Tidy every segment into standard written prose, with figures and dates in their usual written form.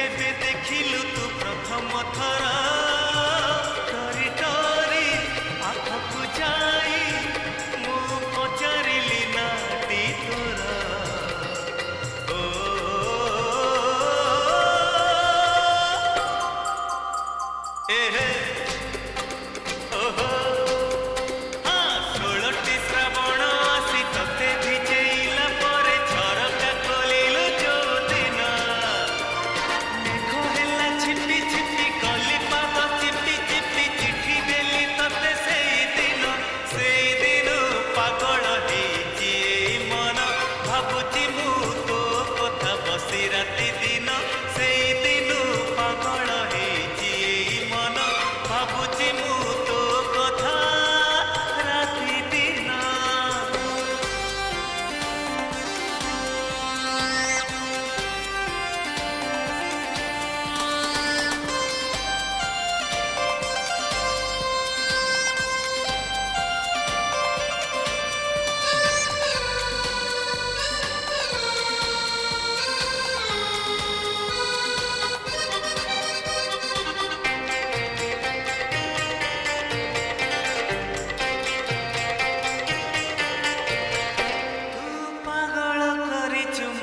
जेबे देखिलु तू प्रथम थर डरी डरी आखकु जाई मु पचारिली नाती तोरा ओ एहे ओहो राति दिन से दिन पागल है मन भावुची मु तो कथा राति दिन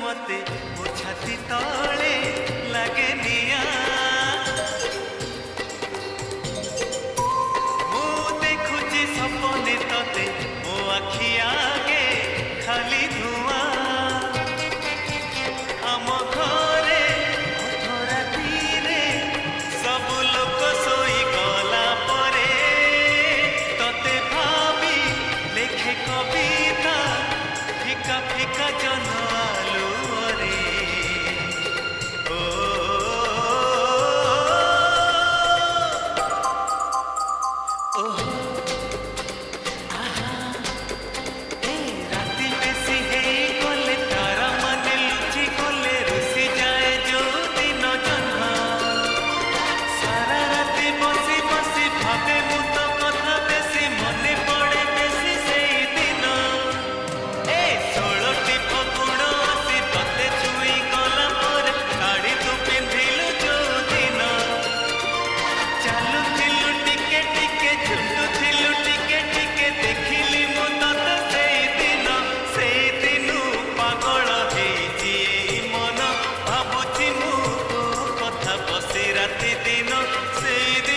मते मो छाती तले लगे निया मो देखुची सपने तते मो आखि आगे खाली धुआं आम घरे रातिरे सब लोक सोई गला परे तते भाभी लेखे कविता फिका फिका जनालू राति दिन से